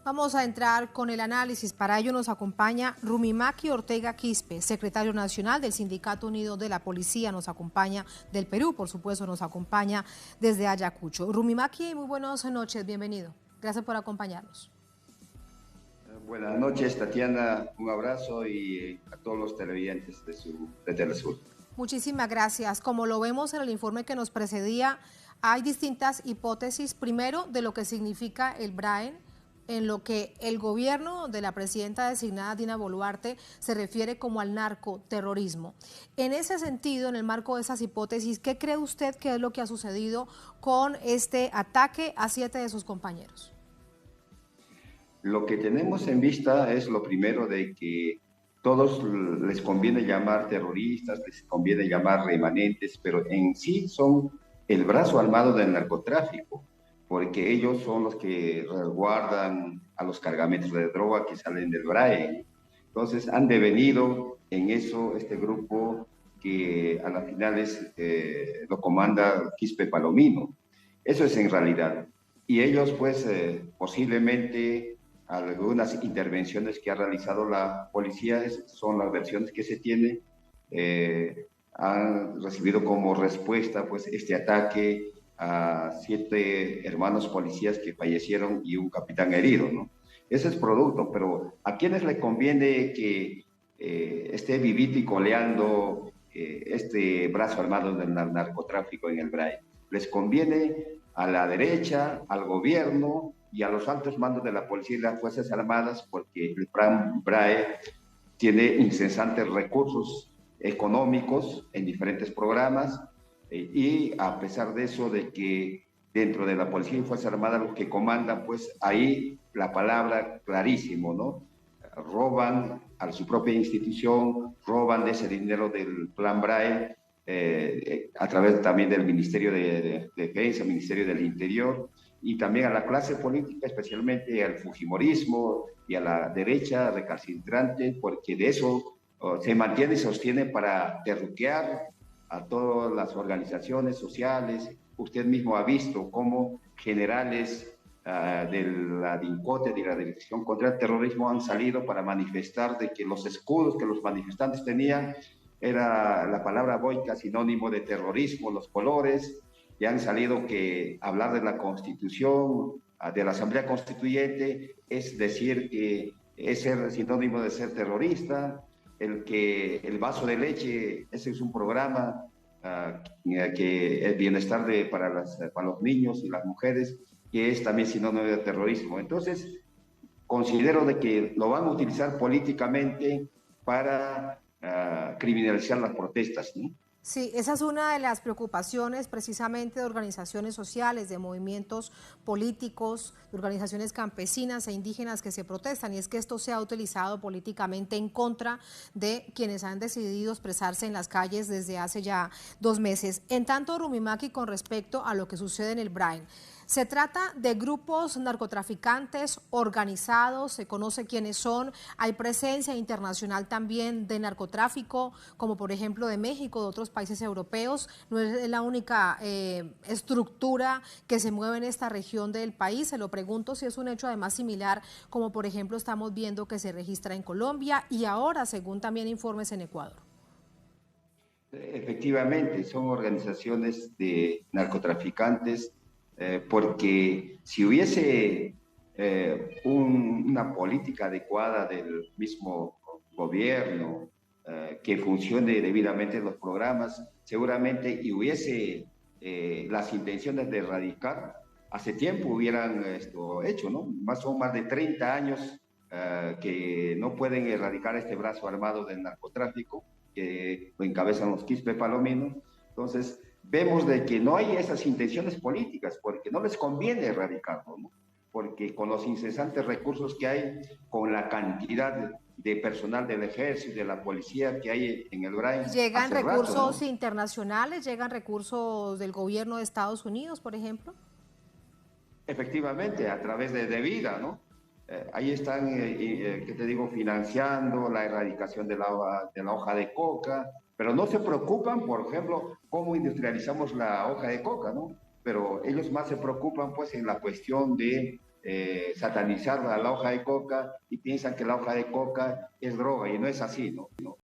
Vamos a entrar con el análisis. Para ello nos acompaña Rumimaki Ortega Quispe, secretario nacional del Sindicato Unido de la Policía. Nos acompaña del Perú, por supuesto, nos acompaña desde Ayacucho. Rumimaki, muy buenas noches, bienvenido. Gracias por acompañarnos. Buenas noches, Tatiana. Un abrazo y a todos los televidentes de Telesur. Muchísimas gracias. Como lo vemos en el informe que nos precedía, hay distintas hipótesis. Primero, de lo que significa el Brain, en lo que el gobierno de la presidenta designada Dina Boluarte se refiere como al narcoterrorismo. En ese sentido, en el marco de esas hipótesis, ¿qué cree usted que es lo que ha sucedido con este ataque a 7 de sus compañeros? Lo que tenemos en vista es lo primero de que todos les conviene llamar terroristas, les conviene llamar remanentes, pero en sí son el brazo armado del narcotráfico, porque ellos son los que resguardan a los cargamentos de droga que salen del BRAE. Entonces han devenido en eso este grupo que a la final lo comanda Quispe Palomino. Eso es en realidad. Y ellos pues posiblemente algunas intervenciones que ha realizado la policía son las versiones que se tiene, han recibido como respuesta pues este ataque a 7 hermanos policías que fallecieron y un capitán herido, ¿no? Ese es producto, pero ¿a quiénes le conviene que esté vivito y coleando este brazo armado del narcotráfico en el BRAE? Les conviene a la derecha, al gobierno y a los altos mandos de la policía y las Fuerzas Armadas, porque el plan BRAE tiene incesantes recursos económicos en diferentes programas, y a pesar de eso, de que dentro de la policía y Fuerzas Armadas los que comandan, pues ahí la palabra clarísimo, ¿no? Roban a su propia institución, roban de ese dinero del plan BRAE, a través también del Ministerio de Defensa, Ministerio del Interior, y también a la clase política, especialmente al fujimorismo y a la derecha recalcitrante, porque de eso se mantiene y sostiene para derruquear a todas las organizaciones sociales. Usted mismo ha visto cómo generales de la DINCOTE, de la Dirección contra el Terrorismo, han salido para manifestar de que los escudos que los manifestantes tenían era la palabra boica, sinónimo de terrorismo, los colores, y han salido que hablar de la Constitución, de la Asamblea Constituyente, es decir que es ser sinónimo de ser terrorista, que el vaso de leche, ese es un programa que es bienestar para los niños y las mujeres, que es también sinónimo de terrorismo. Entonces, considero de que lo van a utilizar políticamente para criminalizar las protestas, ¿no? Sí, esa es una de las preocupaciones precisamente de organizaciones sociales, de movimientos políticos, de organizaciones campesinas e indígenas que se protestan, y es que esto sea utilizado políticamente en contra de quienes han decidido expresarse en las calles desde hace ya 2 meses. En tanto, Rumimaki, con respecto a lo que sucede en el Brain, se trata de grupos narcotraficantes organizados, se conoce quiénes son, hay presencia internacional también de narcotráfico, como por ejemplo de México, de otros países europeos, no es la única estructura que se mueve en esta región del país. Se lo pregunto si es un hecho además similar, como por ejemplo estamos viendo que se registra en Colombia y ahora, según también informes, en Ecuador. Efectivamente, son organizaciones de narcotraficantes, porque si hubiese una política adecuada del mismo gobierno, que funcione debidamente los programas, seguramente, y hubiese las intenciones de erradicar, hace tiempo hubieran esto hecho, ¿no? Son más de 30 años que no pueden erradicar este brazo armado del narcotráfico, que lo encabezan los Quispe Palomino. Entonces, vemos de que no hay esas intenciones políticas, porque no les conviene erradicarlo, ¿no? Porque con los incesantes recursos que hay, con la cantidad de personal del ejército, de la policía que hay en el BRAE, ¿Llegan hace rato, recursos ¿no? internacionales, llegan recursos del gobierno de Estados Unidos, por ejemplo? Efectivamente, a través de vida, ¿no? Ahí están, ¿qué te digo?, financiando la erradicación de la hoja de coca, pero no se preocupan, por ejemplo, cómo industrializamos la hoja de coca, ¿no? Pero ellos más se preocupan, pues, en la cuestión de satanizar a la hoja de coca y piensan que la hoja de coca es droga y no es así, ¿no?